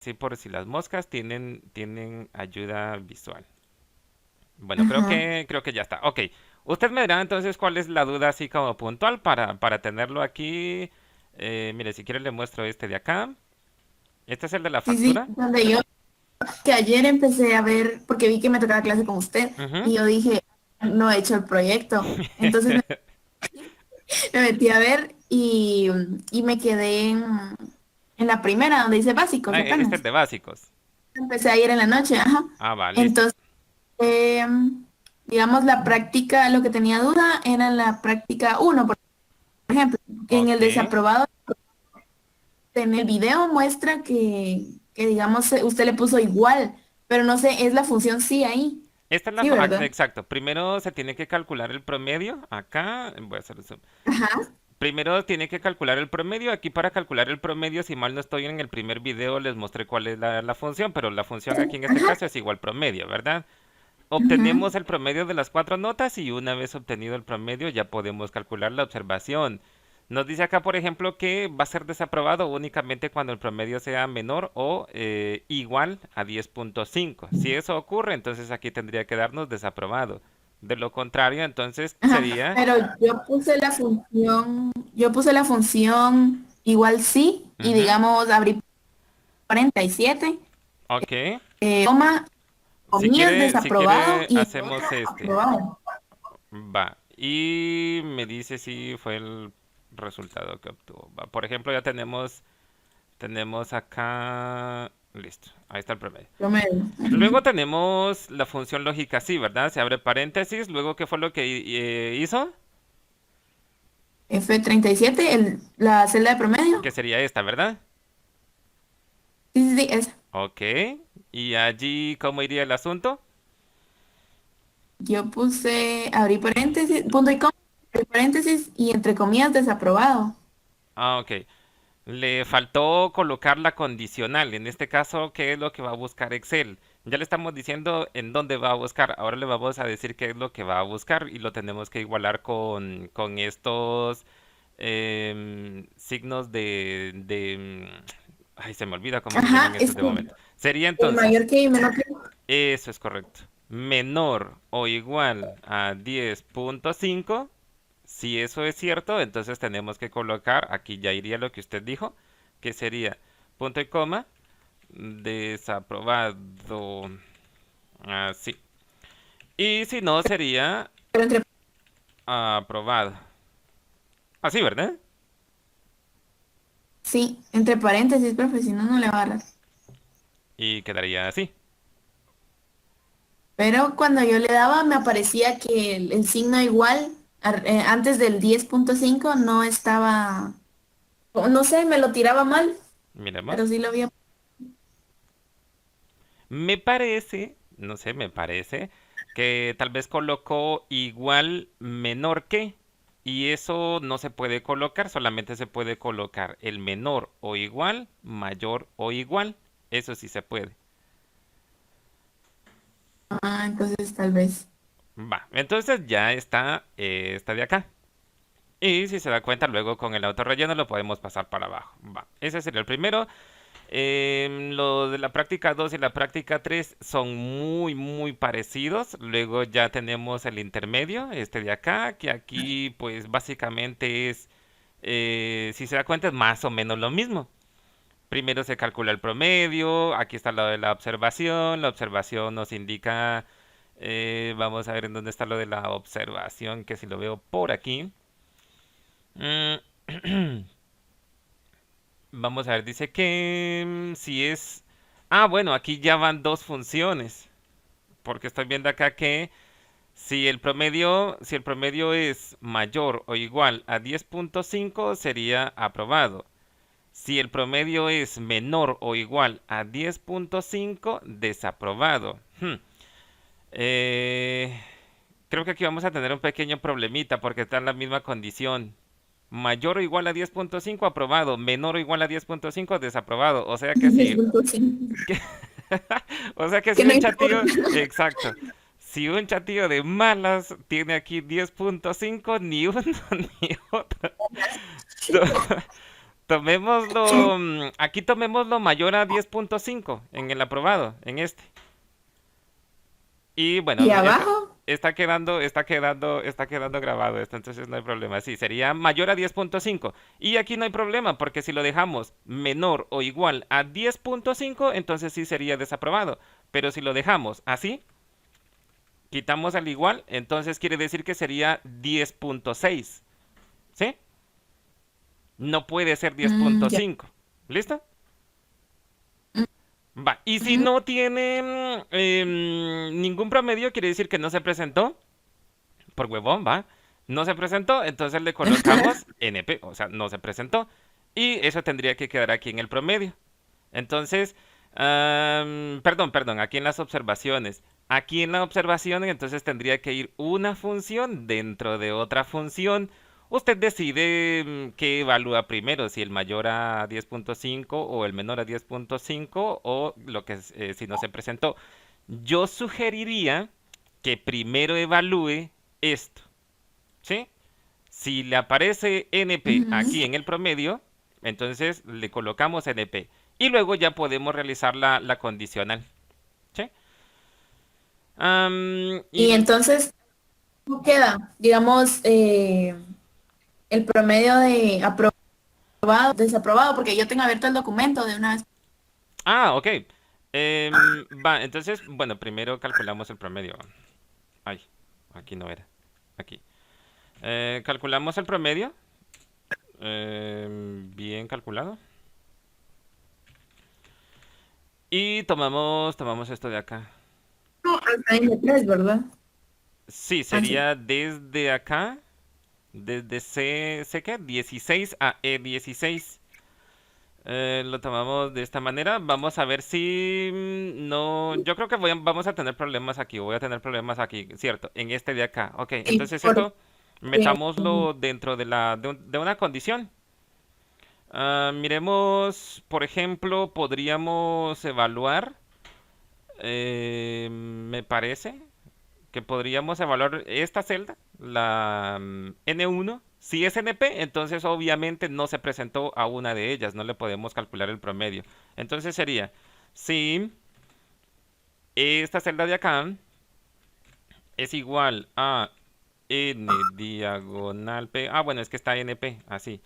sí, por si las moscas tienen ayuda visual. Bueno, Ajá. creo que ya está. Ok. Usted me dirá entonces cuál es la duda así como puntual para tenerlo aquí. Mire, si quiere le muestro este de acá. Este es el de la Sí, sí, factura. donde yo que ayer empecé a ver, porque vi que me tocaba clase con usted, Ujú. y yo dije, no he hecho el proyecto. Entonces me metí a ver y me quedé en la primera, donde dice básicos Ah, este es apenas. de básicos. Empecé ayer en la noche, ajá. Ah, va, listo. Entonces, digamos, la práctica, lo que tenía duda era en la práctica uno por ejemplo, que en el Ok. desaprobado, en el video muestra que digamos, usted le puso igual, pero no sé, es la función sí ahí. Esta es Sí, ¿verdad? exacto. Primero se tiene que calcular el promedio. Acá, voy a hacer un zoom. Ajá. Primero tiene que calcular el promedio. Aquí para calcular el promedio, si mal no estoy en el primer video, les mostré cuál es la función, pero la función aquí en este caso Ajá. es igual promedio, ¿verdad? Ujú. Obtenemos el promedio de las cuatro notas y una vez obtenido el promedio ya podemos calcular la observación. Nos dice acá, por ejemplo, que va a ser desaprobado únicamente cuando el promedio sea menor o igual a 10.5. Si eso ocurre, entonces aquí tendría que darnos desaprobado. De lo contrario, entonces Ajá. sería... Pero yo puse la función igual sí, y Ujú, digamos, abrí 47 ok. coma, comillas Si desaprobado quiere, y en otra hacemos este. aprobado. Va. Y me dice si fue el resultado que obtuvo. Va. Por ejemplo, ya tenemos acá. Listo. Ahí está el promedio. Promedio. Luego tenemos la función lógica sí, ¿verdad? Se abre paréntesis. Luego, ¿qué fue lo que hizo? F37 la celda de promedio. Que sería esta, ¿verdad? Sí, sí, sí, esa. Ok. Y allí, ¿cómo iría el asunto? Yo puse, abrí paréntesis, punto y coma, abrí paréntesis y entre comillas desaprobado. Ah, ok. Le faltó colocar la condicional. En este caso, ¿qué es lo que va a buscar Excel? Ya le estamos diciendo en dónde va a buscar. Ahora le vamos a decir qué es lo que va a buscar y lo tenemos que igualar con estos signos ay, se me olvida cómo se llaman Ajá, estos es de que momento. Sería el entonces, mayor que y menor que. eso es correcto. Menor o igual a 10.5. Si eso es cierto, entonces tenemos que colocar, aquí ya iría lo que usted dijo, que sería punto y coma, desaprobado, así. Y si no, sería Pero entre, aprobado. Así, ¿verdad? sí, entre paréntesis, profe, si no, no le va a dar. Y quedaría así. Pero cuando yo le daba, me aparecía que el signo igual, antes del 10.5 no estaba, o no sé, me lo tiraba mal, pero Miremos. sí lo había. Me parece, no sé, me parece que tal vez colocó igual menor que. Y eso no se puede colocar, solamente se puede colocar el menor o igual, mayor o igual. Eso sí se puede. Ah, entonces tal vez. Va, entonces ya está esta de acá. Y si se da cuenta, luego con el autorrelleno lo podemos pasar para abajo. Va, ese sería el primero. Lo de la práctica 2 y la práctica 3 son muy parecidos. Luego ya tenemos el intermedio, este de acá, que aquí pues básicamente es, si se da cuenta, es más o menos lo mismo. Primero se calcula el promedio, aquí está lo de la observación nos indica, vamos a ver en dónde está lo de la observación, que si lo veo por aquí. Mm, Vamos a ver, dice que si es... Ah, bueno, aquí ya van dos funciones, porque estoy viendo acá que si el promedio es mayor o igual a 10.5 sería aprobado. Si el promedio es menor o igual a 10.5, desaprobado. Eh, Creo que aquí vamos a tener un pequeño problemita porque está en la misma condición. Mayor o igual a 10.5, aprobado. Menor o igual a 10.5, desaprobado. O sea que si, 10.5. o sea que Que si no un importa. chatillo, exacto. Si un chatillo de malas tiene aquí 10.5, ni uno ni otro. Tomémoslo, aquí tomémoslo mayor a 10.5 en el aprobado, en este. Y bueno, ¿Y abajo? está quedando grabado esto, entonces no hay problema. Sí, sería mayor a 10.5. Y aquí no hay problema, porque si lo dejamos menor o igual a 10.5, entonces sí sería desaprobado. Pero si lo dejamos así, quitamos al igual, entonces quiere decir que sería 10.6. ¿Sí? No puede ser Ya. 10.5. ¿Listo? Va. Y si Ujú. no tiene ningún promedio, quiere decir que no se presentó. Por huevón, va. No se presentó, entonces le colocamos NP, o sea, no se presentó. Y eso tendría que quedar aquí en el promedio. Entonces, perdón, aquí en las observaciones. Aquí en la observación, entonces tendría que ir una función dentro de otra función. Usted decide qué evalúa primero, si el mayor a 10.5 o el menor a 10.5 o lo que si no se presentó. Yo sugeriría que primero evalúe esto, ¿sí? Si le aparece NP aquí Ujú. en el promedio, entonces le colocamos NP. Y luego ya podemos realizar la condicional, ¿sí? Y Y entonces, ¿cómo queda? Digamos, el promedio de aprobado, desaprobado, porque yo tengo abierto el documento de una vez. ok. Va, entonces, bueno, primero calculamos el promedio. Ay, aquí no era. Aquí. Calculamos el promedio. Bien calculado. Y tomamos esto de acá. No, hasta N3, ¿verdad? Sí, Así. sería desde acá, desde C ¿qué? 16 a E16. Lo tomamos de esta manera. Vamos a ver si no. Yo creo que vamos a tener problemas aquí. Voy a tener problemas aquí, ¿cierto? En este de acá. Ok, Sí, entonces porque esto metámoslo dentro de una condición. Miremos, por ejemplo, podríamos evaluar. Me parece que podríamos evaluar esta celda, la N1. Si es NP, entonces obviamente no se presentó a una de ellas, no le podemos calcular el promedio. Entonces sería, si esta celda de acá es igual a N diagonal P, bueno, es que está NP, así.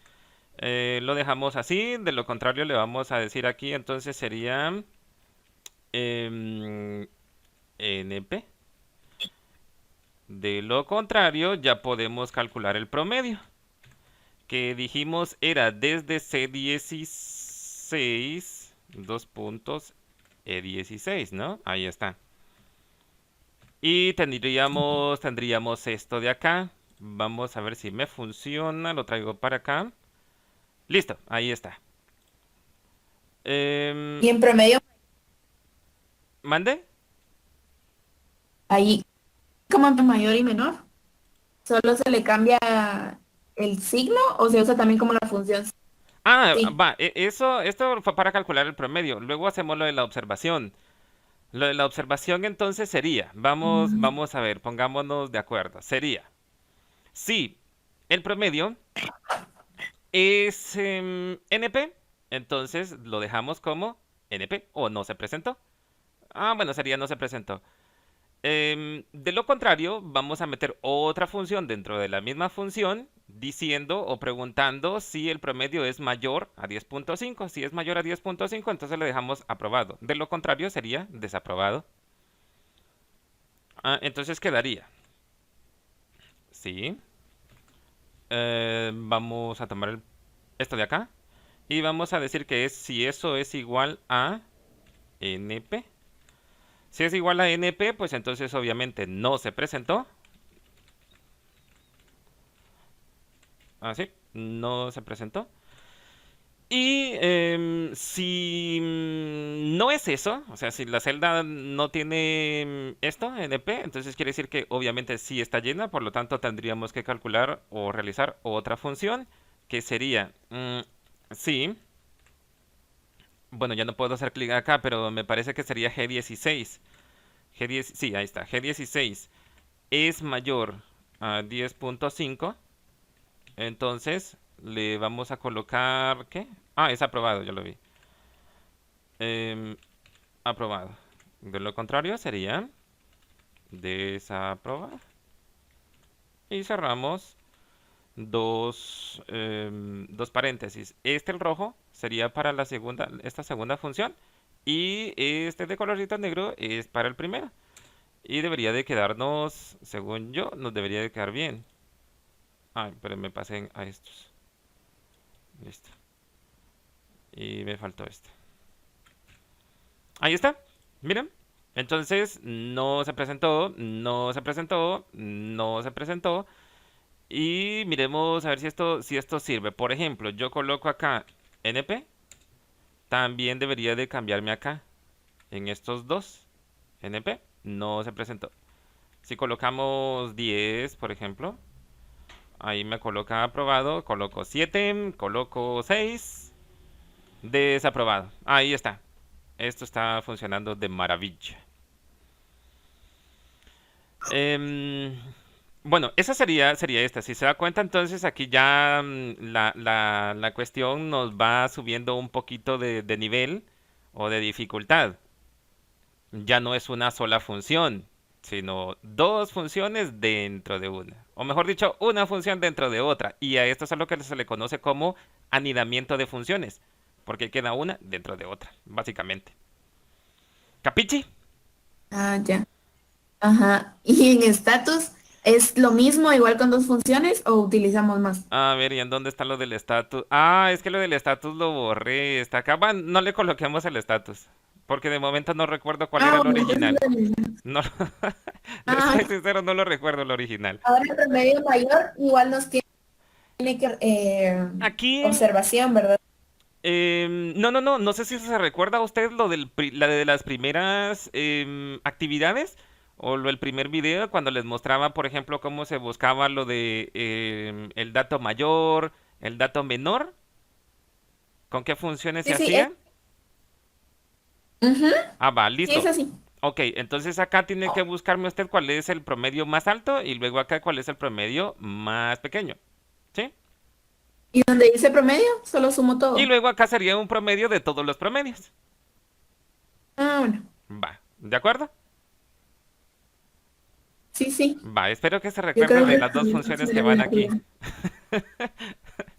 Lo dejamos así, de lo contrario le vamos a decir aquí, entonces sería NP. De lo contrario, ya podemos calcular el promedio, que dijimos era desde C16, dos puntos, E16, ¿no? Ahí está. Y tendríamos esto de acá. Vamos a ver si me funciona. Lo traigo para acá. Listo, ahí está. y en promedio, ¿Mande? ahí, como en mayor y menor, solo se le cambia el signo o se usa también como la función. Sí. Va, esto fue para calcular el promedio. Luego hacemos lo de la observación. Lo de la observación entonces sería, Mm. vamos a ver, pongámonos de acuerdo. Sería, si el promedio es NP, entonces lo dejamos como NP o no se presentó. Bueno, sería no se presentó. De lo contrario, vamos a meter otra función dentro de la misma función diciendo o preguntando si el promedio es mayor a 10.5. Si es mayor a 10.5, entonces le dejamos aprobado. De lo contrario, sería desaprobado. Entonces quedaría. Sí. Vamos a tomar esto de acá. Y vamos a decir que si eso es igual a NP. Si es igual a NP, pues entonces obviamente no se presentó. Así, no se presentó. Y si no es eso, o sea, si la celda no tiene esto, NP, entonces quiere decir que obviamente sí está llena, por lo tanto tendríamos que calcular o realizar otra función, que sería, sí, bueno, ya no puedo hacer clic acá, pero me parece que sería G16. G10, sí, ahí está, G16 es mayor a 10.5, entonces le vamos a colocar, ¿qué? Ah, es aprobado, ya lo vi. Aprobado. De lo contrario sería desaprobado. Y cerramos dos paréntesis. El rojo sería para esta segunda función. Y este de colorcito negro es para el primero. Y debería de quedarnos, según yo, nos debería de quedar bien. Ay, pero me pasé a estos. Listo. Y me faltó este. Ahí está. Miren. Entonces, no se presentó, no se presentó, no se presentó. Y miremos a ver si esto sirve. Por ejemplo, yo coloco acá NP. También debería de cambiarme acá. En estos dos. NP. No se presentó. Si colocamos 10, por ejemplo. Ahí me coloca aprobado. Coloco 7. Coloco 6. Desaprobado. Ahí está. Esto está funcionando de maravilla. Bueno, esa sería esta. Si se da cuenta, entonces aquí ya la cuestión nos va subiendo un poquito de nivel o de dificultad. Ya no es una sola función, sino dos funciones dentro de una. O mejor dicho, una función dentro de otra. Y a esto es a lo que se le conoce como anidamiento de funciones. Porque queda una dentro de otra, básicamente. ¿Capichi? Ah, ya. Ajá. ¿Y en status es lo mismo, igual con dos funciones o utilizamos más? A ver, ¿y en dónde está lo del estatus? Ah, es que lo del estatus lo borré. Está acá. Bueno, no le coloquemos el estatus. Porque de momento no recuerdo cuál era Ah, el bueno, entonces original. lo eliminamos. No, le Ah, soy sincero, no lo recuerdo el original. ahora el promedio mayor igual nos tiene que Aquí, observación, ¿verdad? no, no, no, no sé si se recuerda a usted la de las primeras actividades o el primer video cuando les mostraba, por ejemplo, cómo se buscaba lo de el dato mayor, el dato menor, con qué funciones se Sí, sí, es, hacía. ujú, Ah, va, sí, es listo. así. Ok, entonces acá tiene que buscarme usted cuál es el promedio más alto y luego acá cuál es el promedio más pequeño. ¿Sí? Y donde dice promedio, solo sumo Y todo. luego acá sería un promedio de todos los promedios. Ah, bueno. Va, ¿de acuerdo? Sí, sí. Va, espero que se Yo recuerde creo de que las dos también funciones que van aquí. consideraría.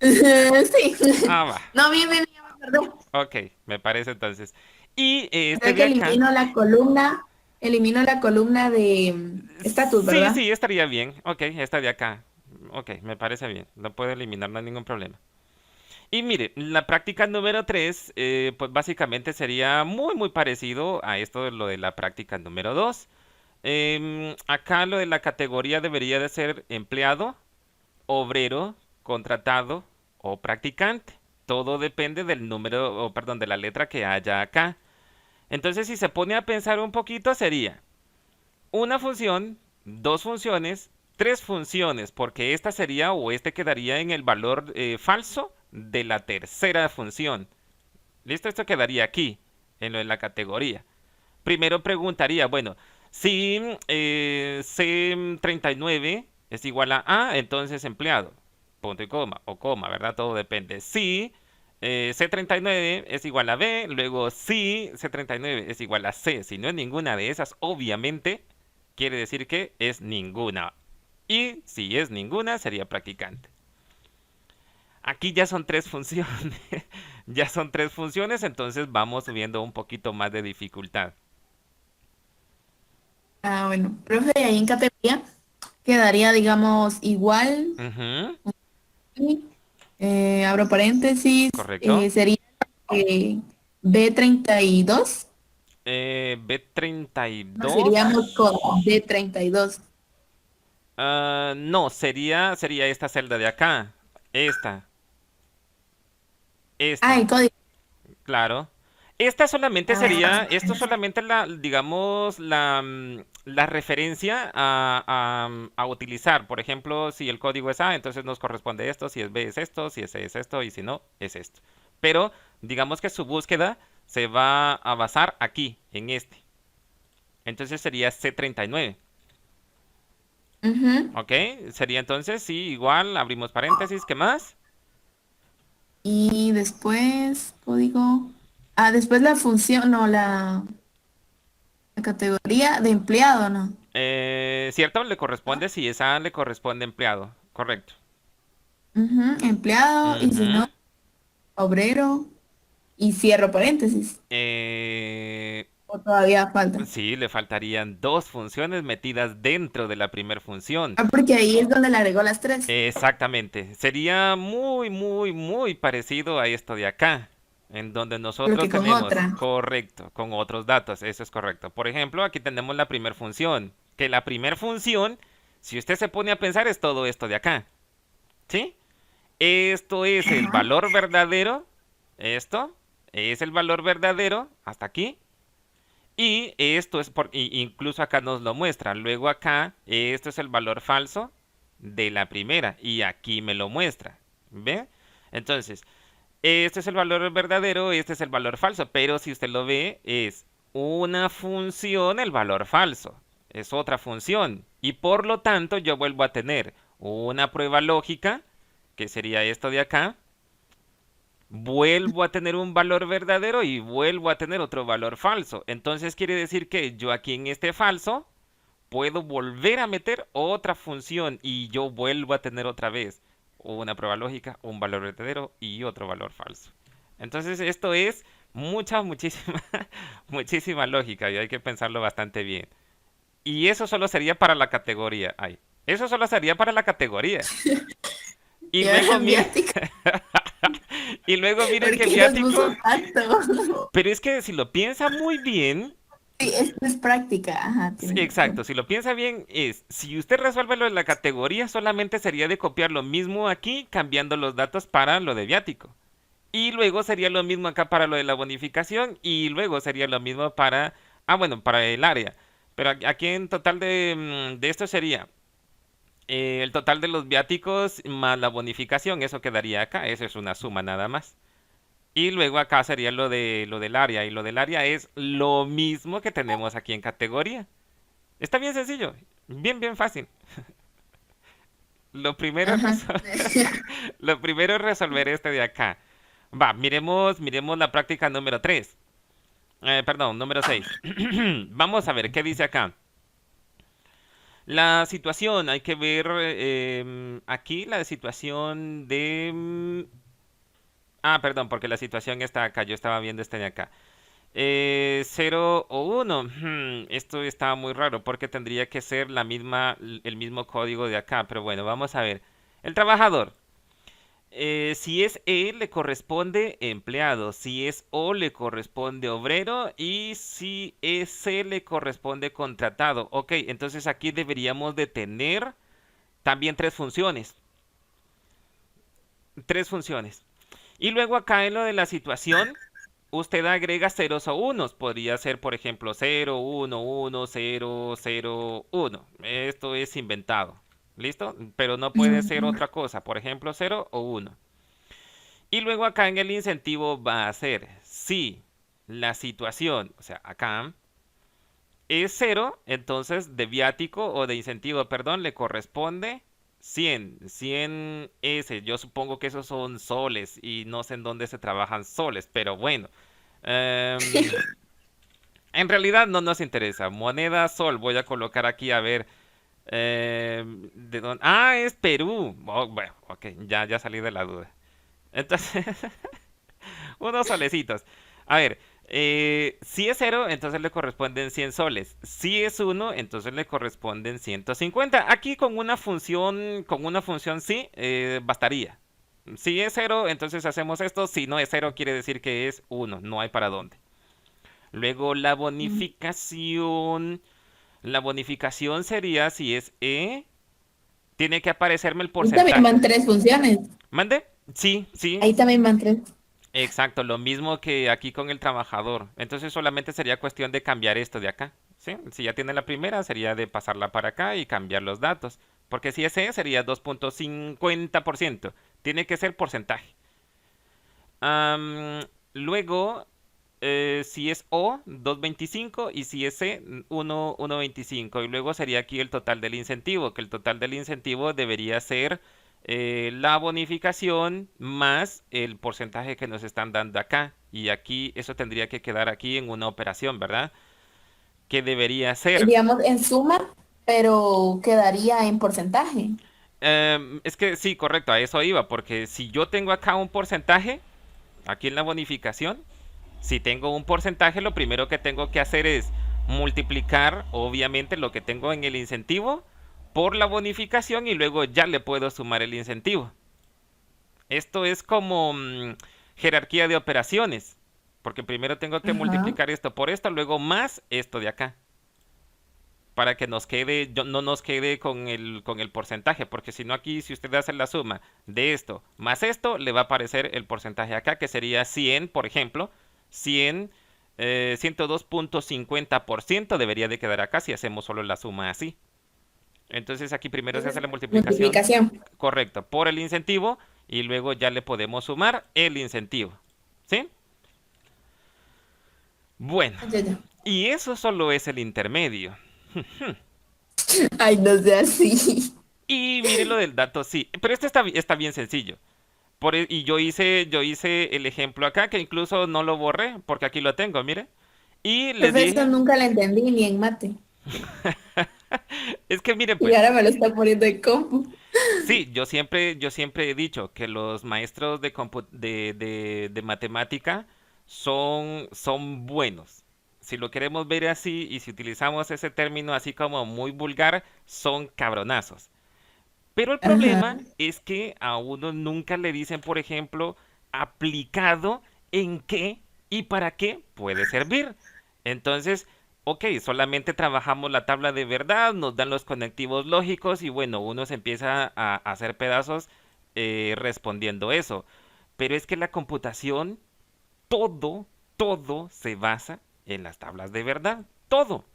Sí. Ah, va. No, bien, bien, ya me acordé. Ok, me parece entonces. Y este Creo de que acá. elimino la columna de estatus, Sí, ¿verdad? sí, estaría bien. Ok, esta de acá. Ok, me parece bien. Lo puedo eliminar, no hay ningún problema. Y mire, la práctica número 3, pues básicamente sería muy, muy parecido a esto de lo de la práctica número 2. Acá lo de la categoría debería de ser empleado, obrero, contratado o practicante. Todo depende del número, o perdón, de la letra que haya acá. Entonces, si se pone a pensar un poquito, sería una función, dos funciones, tres funciones, porque esta sería o este quedaría en el valor falso de la tercera función. ¿Listo? Esto quedaría aquí, en lo de la categoría. Primero preguntaría, bueno, si C39 es igual a A, entonces empleado. Punto y coma, o coma, ¿verdad? Todo depende. Si C39 es igual a B, luego si C39 es igual a C. Si no es ninguna de esas, obviamente quiere decir que es ninguna. Y si es ninguna, sería practicante. Aquí ya son tres funciones. Ya son tres funciones, entonces vamos subiendo un poquito más de dificultad. Ah, bueno. Profe, ahí en categoría quedaría, digamos, igual. Ujú, Abro paréntesis. correcto. Sería eh, B32. Nos iríamos B32. con B32. No, sería esta celda de acá. Esta, Ah, esta. el código. Claro. Esta solamente sería, Ah, esto solamente digamos, la referencia a utilizar. Por ejemplo, si el código es A, entonces nos corresponde esto, si es B es esto, si es C es esto, y si no, es esto. Pero, digamos que su búsqueda se va a basar aquí, en este. Entonces sería C39. ujú. ¿Ok? Sería entonces, sí, igual, abrimos paréntesis, ¿qué más? Y después, código. Ah, después la función, no, la categoría de empleado, ¿no? ¿Cierto? Le corresponde, si esa le corresponde empleado. Correcto. Ujú, empleado, y si no, Ujú. obrero, y cierro paréntesis. Eh, O todavía falta. sí, le faltarían dos funciones metidas dentro de la primera función. Ah, porque ahí es donde le agregó las tres. Exactamente. Sería muy, muy, muy parecido a esto de acá, en donde Pero nosotros que con tenemos, otra. correcto, con otros datos, eso es correcto. Por ejemplo, aquí tenemos la primera función, que la primera función, si usted se pone a pensar, es todo esto de acá, ¿sí? Esto es el Ajá. valor verdadero, esto es el valor verdadero, hasta aquí, y esto es incluso acá nos lo muestra. Luego acá, esto es el valor falso de la primera. Y aquí me lo muestra. ¿Ve? Entonces, este es el valor verdadero, este es el valor falso. Pero si usted lo ve, es una función el valor falso. Es otra función. Y por lo tanto, yo vuelvo a tener una prueba lógica, que sería esto de acá, vuelvo a tener un valor verdadero y vuelvo a tener otro valor falso. Entonces quiere decir que yo aquí en este falso puedo volver a meter otra función y yo vuelvo a tener otra vez una prueba lógica, un valor verdadero y otro valor falso. Entonces esto es muchísima, muchísima lógica y hay que pensarlo bastante bien. Y eso solo sería para la categoría. Ay, eso solo sería para la categoría. Y Y ahora luego en mire, viática. y luego mire ¿Por que qué nos puso viático. tanto? Pero es que si lo piensa muy bien, Sí, esto es práctica. Ajá, sí, tienes exacto, razón. si lo piensa bien es, si usted resuelve lo de la categoría, solamente sería de copiar lo mismo aquí, cambiando los datos para lo de viático. Y luego sería lo mismo acá para lo de la bonificación y luego sería lo mismo para, bueno, para el área. Pero aquí en total de esto sería el total de los viáticos más la bonificación, eso quedaría acá, eso es una suma nada más. Y luego acá sería lo del área. Y lo del área es lo mismo que tenemos aquí en categoría. Está bien sencillo. Bien, bien fácil. Lo primero es Ajá. lo primero es resolver este de acá. Va, miremos la práctica número 3. Perdón, número 6. Vamos a ver qué dice acá. La situación, hay que ver aquí la situación de... perdón, porque la situación está acá. Yo estaba viendo este de acá. 0 o 1. Esto está muy raro porque tendría que ser el mismo código de acá. Pero bueno, vamos a ver. El trabajador. Si es E, le corresponde empleado. Si es O, le corresponde obrero. Y si es C, le corresponde contratado. Ok, entonces aquí deberíamos de tener también tres funciones. Tres funciones. Y luego acá en lo de la situación, usted agrega ceros o unos. Podría ser, por ejemplo, 0, 1, 1, 0, 0, 1. Esto es inventado. ¿Listo? Pero no puede ser Ujú. otra cosa. Por ejemplo, 0 o 1. Y luego acá en el incentivo va a ser si la situación, o sea, acá es 0, entonces de viático o de incentivo, perdón, le corresponde 100. 100 S. Yo supongo que esos son soles y no sé en dónde se trabajan soles, pero bueno. Em, en realidad no nos interesa. Moneda sol, voy a colocar aquí a ver. ¿De dónde? Es Perú. Oh, bueno, ok, ya salí de la duda. Entonces, unos solecitos. A ver, si es cero, entonces le corresponden 100 soles. Si es uno, entonces le corresponden 150. Aquí con una función sí, bastaría. Si es cero, entonces hacemos esto. Si no es cero, quiere decir que es uno. No hay para dónde. Luego la bonificación. La bonificación sería si es E. Tiene que aparecerme el Ahí también porcentaje. van tres funciones. ¿Mande? Sí, sí. Ahí también van tres. Exacto, lo mismo que aquí con el trabajador. Entonces solamente sería cuestión de cambiar esto de acá. ¿Sí? Si ya tiene la primera, sería de pasarla para acá y cambiar los datos. Porque si ese sería 2.50%. Tiene que ser porcentaje. Am, luego, si es O, 2.25 y si es C, 1.25. Y luego sería aquí el total del incentivo, que el total del incentivo debería ser la bonificación más el porcentaje que nos están dando acá. Y aquí eso tendría que quedar aquí en una operación, ¿verdad? Que debería ser. Digamos en suma, pero quedaría en porcentaje. Es que sí, correcto, a eso iba, porque si yo tengo acá un porcentaje, aquí en la bonificación, si tengo un porcentaje, lo primero que tengo que hacer es multiplicar, obviamente, lo que tengo en el incentivo por la bonificación y luego ya le puedo sumar el incentivo. Esto es como jerarquía de operaciones, porque primero tengo que Ajá. multiplicar esto por esto, luego más esto de acá, para que nos quede, no nos quede con el porcentaje, porque si no aquí, si usted hace la suma de esto más esto, le va a aparecer el porcentaje acá, que sería 100, por ejemplo, 100, 102.50% debería de quedar acá si hacemos solo la suma así. Entonces aquí primero se hace Entonces, la multiplicación, multiplicación. correcto, por el incentivo y luego ya le podemos sumar el incentivo. ¿Sí? Bueno, Ya, ya. y eso solo es el intermedio. Ay, no sea así. Y mire lo del dato, sí, pero este está bien sencillo. Y yo hice el ejemplo acá, que incluso no lo borré, porque aquí lo tengo, mire. Y le Profe, eso dije, nunca la entendí ni en mate. es que mire Y pues, ahora me lo está poniendo en compu. sí, yo siempre he dicho que los maestros de matemática son buenos. Si lo queremos ver así y si utilizamos ese término así como muy vulgar, son cabronazos. Pero el Ajá. problema es que a uno nunca le dicen, por ejemplo, aplicado en qué y para qué puede servir. Entonces, ok, solamente trabajamos la tabla de verdad, nos dan los conectivos lógicos y bueno, uno se empieza a hacer pedazos respondiendo eso. Pero es que la computación, todo, todo se basa en las tablas de verdad. Todo.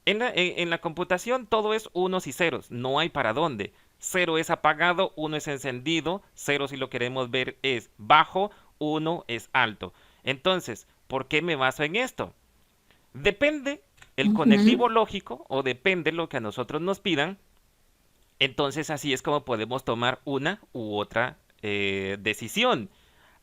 En la computación todo es unos y ceros, no hay para dónde. Cero es apagado, uno es encendido, cero si lo queremos ver es bajo, uno es alto. Entonces, ¿por qué me baso en esto? Depende el conectivo Ujú. lógico o depende lo que a nosotros nos pidan. Entonces así es como podemos tomar una u otra decisión.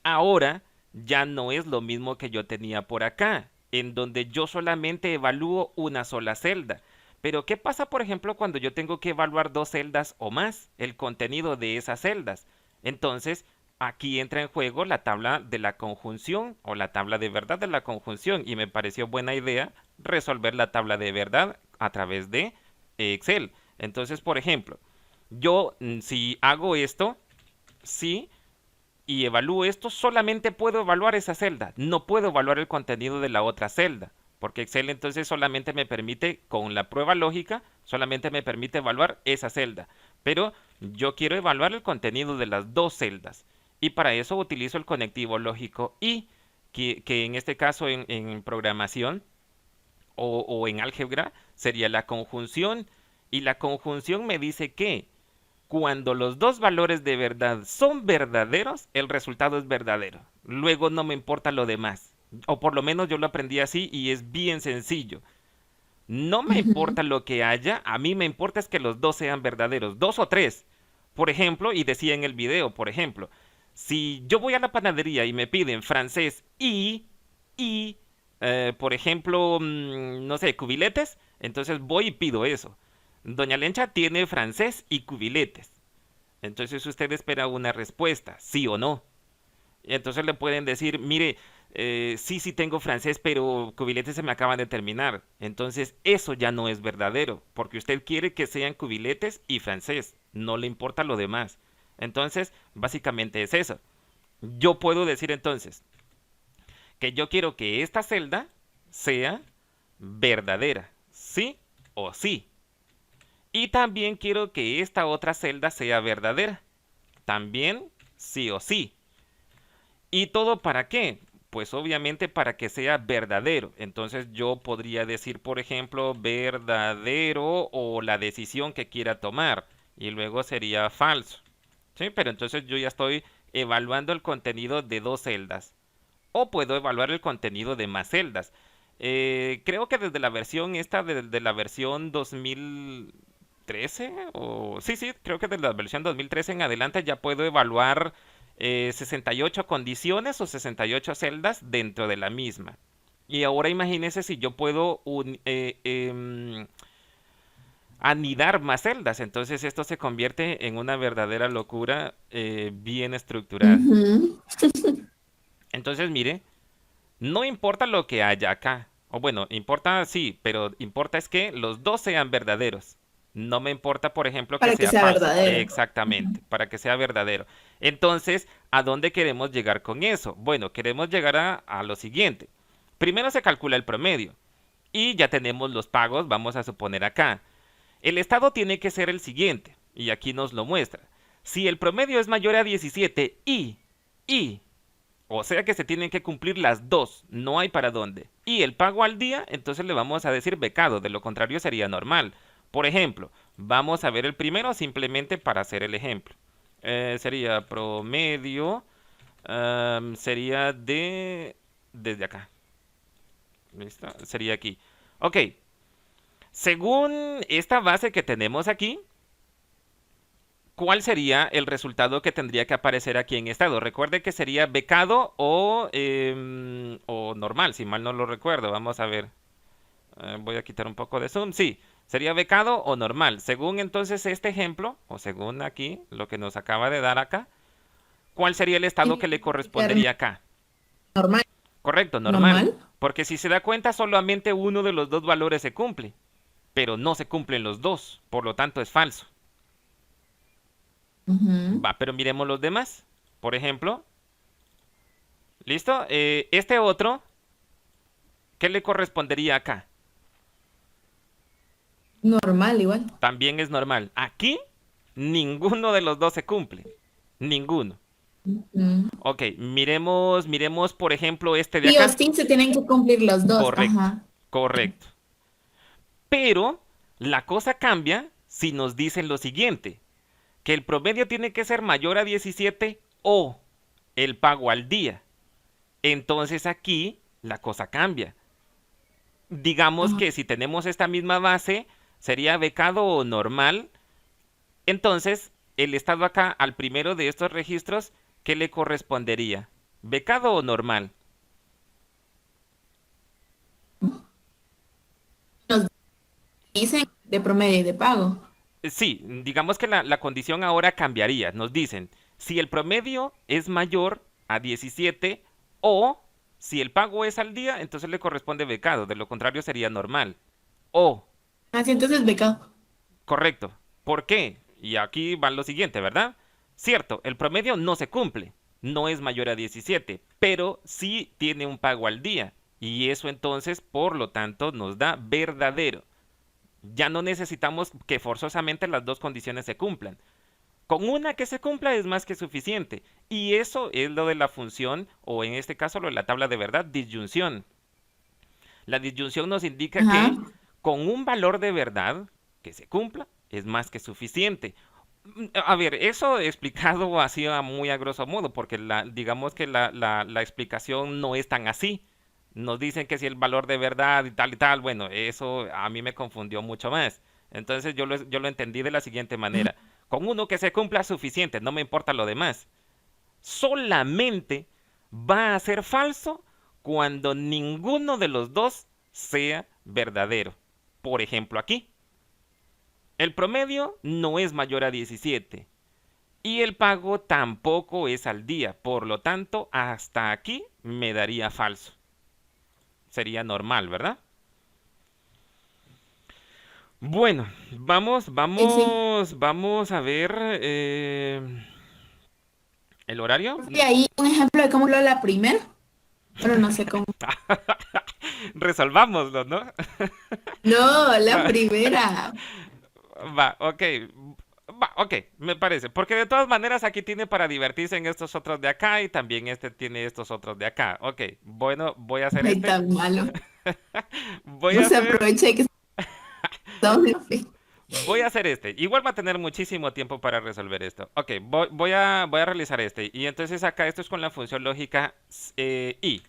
Ahora ya no es lo mismo que yo tenía por acá, en donde yo solamente evalúo una sola celda. Pero ¿qué pasa, por ejemplo, cuando yo tengo que evaluar dos celdas o más, el contenido de esas celdas? Entonces, aquí entra en juego la tabla de la conjunción o la tabla de verdad de la conjunción y me pareció buena idea resolver la tabla de verdad a través de Excel. Entonces, por ejemplo, yo si hago esto, sí, y evalúo esto, solamente puedo evaluar esa celda, no puedo evaluar el contenido de la otra celda, porque Excel entonces solamente me permite, con la prueba lógica, solamente me permite evaluar esa celda, pero yo quiero evaluar el contenido de las dos celdas, y para eso utilizo el conectivo lógico y, que en este caso en programación o en álgebra sería la conjunción, y la conjunción me dice que cuando los dos valores de verdad son verdaderos, el resultado es verdadero. Luego no me importa lo demás. O por lo menos yo lo aprendí así y es bien sencillo. No me Ujú. importa lo que haya, a mí me importa es que los dos sean verdaderos, dos o tres. Por ejemplo, y decía en el video, por ejemplo, si yo voy a la panadería y me piden francés y por ejemplo, no sé, cubiletes, entonces voy y pido eso. Doña Lencha tiene francés y cubiletes. Entonces usted espera una respuesta, sí o no. Y entonces le pueden decir, mire, sí, sí tengo francés, pero cubiletes se me acaban de terminar. Entonces eso ya no es verdadero, porque usted quiere que sean cubiletes y francés, no le importa lo demás. Entonces, básicamente es eso. Yo puedo decir entonces que yo quiero que esta celda sea verdadera, sí o sí. Y también quiero que esta otra celda sea verdadera, también sí o sí. ¿Y todo para qué? Pues obviamente para que sea verdadero. Entonces yo podría decir, por ejemplo, verdadero o la decisión que quiera tomar. Y luego sería falso. ¿Sí? Pero entonces yo ya estoy evaluando el contenido de dos celdas. O puedo evaluar el contenido de más celdas. Creo que desde la versión esta, de la versión 2000, 2013, o sí, sí, creo que de la versión 2013 en adelante ya puedo evaluar 68 condiciones o 68 celdas dentro de la misma. Y ahora imagínense si yo puedo anidar más celdas. Entonces esto se convierte en una verdadera locura bien estructurada. Ujú. Entonces, mire, no importa lo que haya acá. O bueno, importa sí, pero importa es que los dos sean verdaderos. No me importa, por ejemplo, que Para que sea sea falso. verdadero. Exactamente, para que sea verdadero. Entonces, ¿a dónde queremos llegar con eso? Bueno, queremos llegar a lo siguiente. Primero se calcula el promedio. Y ya tenemos los pagos, vamos a suponer acá. El estado tiene que ser el siguiente, y aquí nos lo muestra. Si el promedio es mayor a 17 y o sea que se tienen que cumplir las dos, no hay para dónde. Y el pago al día, entonces le vamos a decir becado, de lo contrario sería normal. Por ejemplo, vamos a ver el primero simplemente para hacer el ejemplo. Sería promedio, sería desde acá. ¿Listo? Sería aquí. Ok, según esta base que tenemos aquí, ¿cuál sería el resultado que tendría que aparecer aquí en estado? Recuerde que sería becado o normal, si mal no lo recuerdo. Vamos a ver. Voy a quitar un poco de zoom. Sí, sería becado o normal. Según entonces este ejemplo, o según aquí, lo que nos acaba de dar acá, ¿cuál sería el estado que le correspondería acá? Normal. Correcto, normal. Normal. Porque si se da cuenta, solamente uno de los dos valores se cumple. Pero no se cumplen los dos. Por lo tanto, es falso. Ujú. Va, pero miremos los demás. Por ejemplo, ¿listo? Este otro, ¿qué le correspondería acá? Normal igual. También es normal. Aquí, ninguno de los dos se cumple. Ninguno. Ujú. Ok, miremos, por ejemplo, este de Sí o acá. sí se tienen que cumplir los dos. Correcto, Ajá. correcto. Pero la cosa cambia si nos dicen lo siguiente, que el promedio tiene que ser mayor a 17 o el pago al día. Entonces aquí la cosa cambia. Digamos Ajá. que si tenemos esta misma base, sería becado o normal. Entonces, el estado acá al primero de estos registros, ¿qué le correspondería? ¿Becado o normal? Nos dicen de promedio y de pago. Sí, digamos que la condición ahora cambiaría. Nos dicen, si el promedio es mayor a 17 o si el pago es al día, entonces le corresponde becado. De lo contrario sería normal. O, Así entonces becado. correcto. ¿Por qué? Y aquí va lo siguiente, ¿verdad? Cierto, el promedio no se cumple. No es mayor a 17, pero sí tiene un pago al día. Y eso entonces, por lo tanto, nos da verdadero. Ya no necesitamos que forzosamente las dos condiciones se cumplan. Con una que se cumpla es más que suficiente. Y eso es lo de la función, o en este caso lo de la tabla de verdad, disyunción. La disyunción nos indica Ajá. que con un valor de verdad que se cumpla es más que suficiente. A ver, eso explicado así muy a grosso modo, porque digamos que la explicación no es tan así. Nos dicen que si el valor de verdad y tal, bueno, eso a mí me confundió mucho más. Entonces yo lo entendí de la siguiente manera. Con uno que se cumpla suficiente, no me importa lo demás. Solamente va a ser falso cuando ninguno de los dos sea verdadero. Por ejemplo, aquí. El promedio no es mayor a 17 y el pago tampoco es al día. Por lo tanto, hasta aquí me daría falso. Sería normal, ¿verdad? Bueno, Sí, sí. vamos a ver el horario. Y ahí un ejemplo de cómo lo la primera, pero no sé cómo. Resolvámoslo, ¿no? No, la Va, primera. va, ok. Va, ok, me parece. Porque de todas maneras aquí tiene para divertirse en estos otros de acá y también este tiene estos otros de acá. Ok, bueno, voy a hacer Ay, este. tan malo. Voy No a se hacer, aprovecha de que estamos en fe. voy a hacer este. Igual va a tener muchísimo tiempo para resolver esto. Ok, voy a realizar este. Y entonces acá esto es con la función lógica y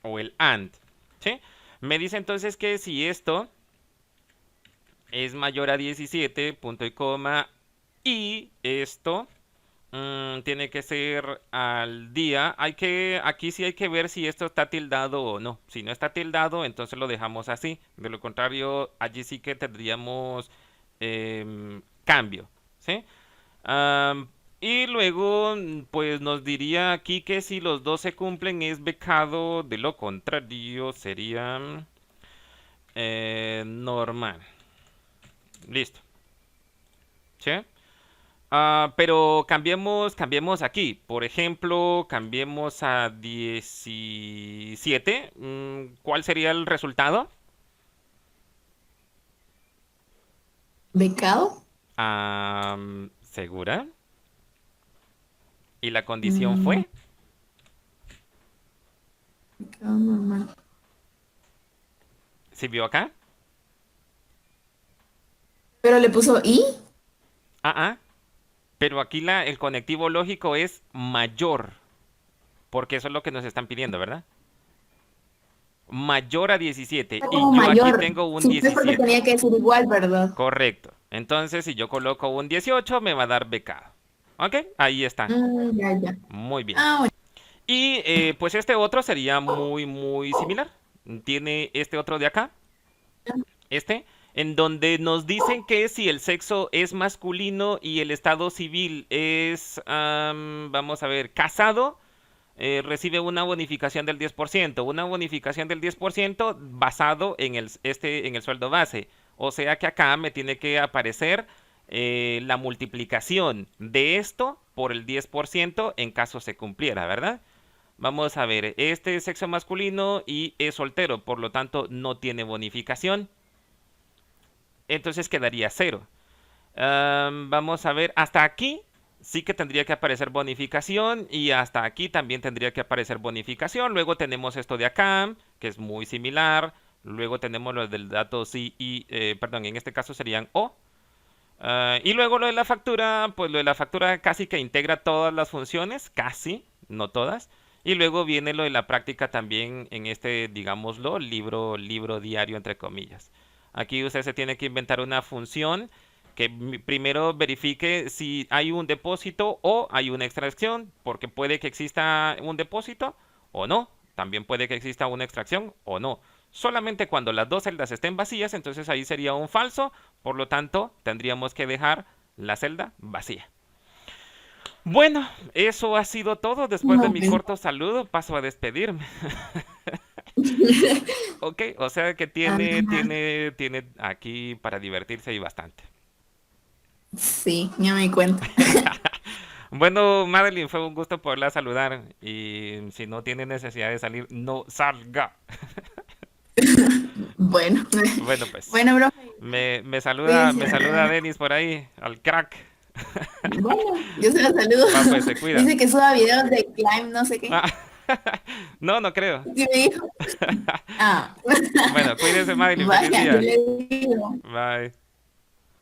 o el AND. ¿Sí? Me dice entonces que si esto es mayor a 17, punto y coma, y esto tiene que ser al día. Aquí sí hay que ver si esto está tildado o no. Si no está tildado, entonces lo dejamos así. De lo contrario, allí sí que tendríamos cambio, ¿sí? Am, y luego, pues nos diría aquí que si los dos se cumplen es becado, de lo contrario sería normal. Listo. ¿Sí? Pero cambiemos aquí. Por ejemplo, cambiemos a 17. ¿Cuál sería el resultado? ¿Becado? ¿Segura? ¿Y la condición Mm, fue? becado normal. ¿Sí vio acá? ¿Pero le puso I? Ah, ah. Pero aquí el conectivo lógico es mayor, porque eso es lo que nos están pidiendo, ¿verdad? Mayor a 17 Está y como yo aquí mayor. tengo un Sí, es porque 17. tenía que decir igual, ¿verdad? Correcto. Entonces, si yo coloco un 18, me va a dar becado. ¿Ok? Ahí está. Ya, ya. Muy bien. Ah, bueno. Y pues este otro sería muy, muy similar. Tiene este otro de acá, este, en donde nos dicen que si el sexo es masculino y el estado civil es, vamos a ver, casado, recibe una bonificación del 10%. Una bonificación del 10% basado en en el sueldo base. O sea que acá me tiene que aparecer la multiplicación de esto por el 10% en caso se cumpliera, ¿verdad? Vamos a ver, este es sexo masculino y es soltero, por lo tanto no tiene bonificación. Entonces quedaría cero. Vamos a ver, hasta aquí sí que tendría que aparecer bonificación y hasta aquí también tendría que aparecer bonificación. Luego tenemos esto de acá, que es muy similar. Luego tenemos lo del dato sí y, perdón, en este caso serían O. Y luego lo de la factura, pues lo de la factura casi que integra todas las funciones, casi, no todas. Y luego viene lo de la práctica también en este, digámoslo, libro diario entre comillas. Aquí usted se tiene que inventar una función que primero verifique si hay un depósito o hay una extracción, porque puede que exista un depósito o no. También puede que exista una extracción o no. Solamente cuando las dos celdas estén vacías, entonces ahí sería un falso, por lo tanto tendríamos que dejar la celda vacía. Bueno, eso ha sido todo. Después de mi Muy corto saludo, paso a despedirme. Ok, o sea que Ajá. tiene aquí para divertirse y bastante. Sí, ya me di cuenta. Bueno, Madeline, fue un gusto poderla saludar. Y si no tiene necesidad de salir, no salga. Bueno, Bueno, pues, bueno, bro, me cuídense. saluda Denis por ahí, al crack. Bueno, yo se los saludo. Va, pues, se cuida. Dice que suba videos de climb, no sé qué. Ah, no, no creo. Sí me dijo. Ah, Bueno, cuídese, Madeline. Feliz vaya, yo día. le digo. Bye.